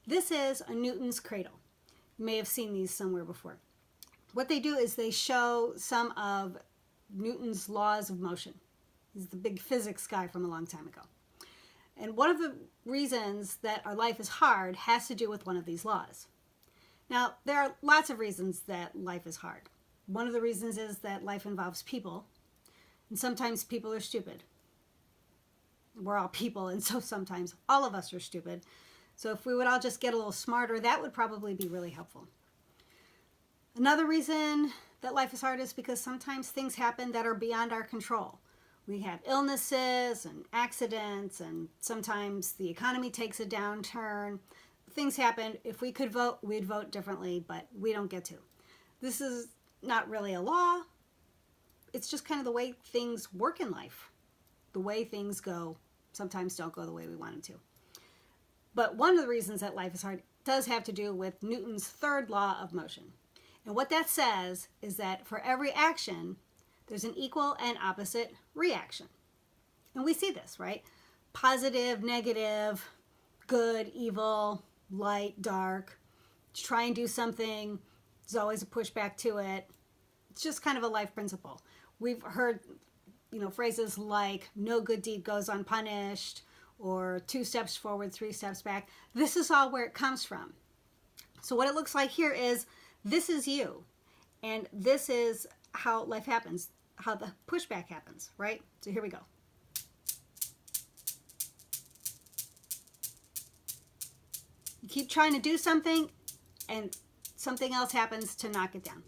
This is a Newton's Cradle. You may have seen these somewhere before. What they do is they show some of Newton's laws of motion. He's the big physics guy from a long time ago. And one of the reasons that our life is hard has to do with one of these laws. Now, there are lots of reasons that life is hard. One of the reasons is that life involves people, and sometimes people are stupid. We're all people, and so sometimes all of us are stupid. So if we would all just get a little smarter, that would probably be really helpful. Another reason that life is hard is because sometimes things happen that are beyond our control. We have illnesses and accidents, and sometimes the economy takes a downturn. Things happen. If we could vote, we'd vote differently, but we don't get to. This is not really a law. It's just kind of the way things work in life. The way things go sometimes don't go the way we want them to. But one of the reasons that life is hard does have to do with Newton's third law of motion. And what that says is that for every action, there's an equal and opposite reaction. And we see this, right? Positive, negative, good, evil, light, dark. Try and do something, there's always a pushback to it. It's just kind of a life principle. We've heard, phrases like no good deed goes unpunished, or 2 steps forward, 3 steps back. This is all where it comes from. So what it looks like here is this is you, and this is how life happens, how the pushback happens, right? So here we go. You keep trying to do something, and something else happens to knock it down.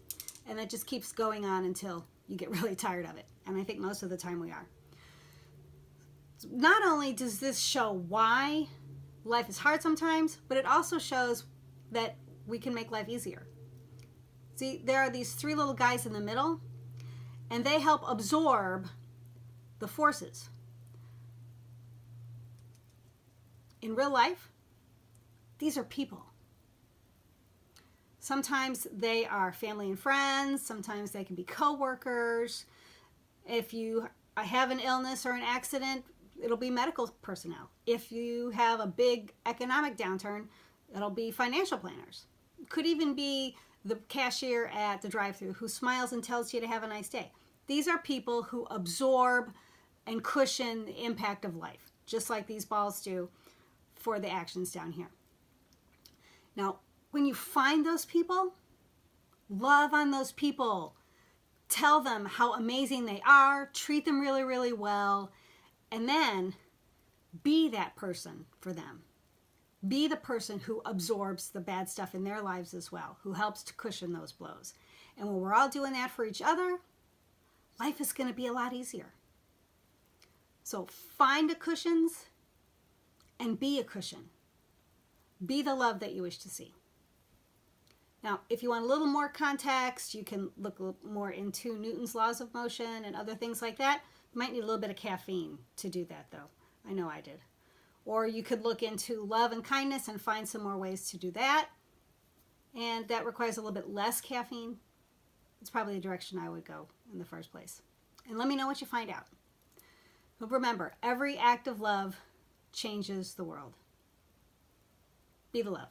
And that just keeps going on until you get really tired of it. And I think most of the time we are. Not only does this show why life is hard sometimes, but it also shows that we can make life easier. See, there are these 3 little guys in the middle, and they help absorb the forces. In real life, these are people. Sometimes they are family and friends. Sometimes they can be co-workers. If you have an illness or an accident, it'll be medical personnel. If you have a big economic downturn, it'll be financial planners. It could even be the cashier at the drive-thru who smiles and tells you to have a nice day. These are people who absorb and cushion the impact of life, just like these balls do for the actions down here. Now, when you find those people, love on those people. Tell them how amazing they are. Treat them really, really well. And then be that person for them. Be the person who absorbs the bad stuff in their lives as well, who helps to cushion those blows. And when we're all doing that for each other, life is going to be a lot easier. So find the cushions and be a cushion. Be the love that you wish to see. Now, if you want a little more context, you can look a little more into Newton's laws of motion and other things like that. You might need a little bit of caffeine to do that, though. I know I did. Or you could look into love and kindness and find some more ways to do that. And that requires a little bit less caffeine. It's probably the direction I would go in the first place. And let me know what you find out. But remember, every act of love changes the world. Be the love.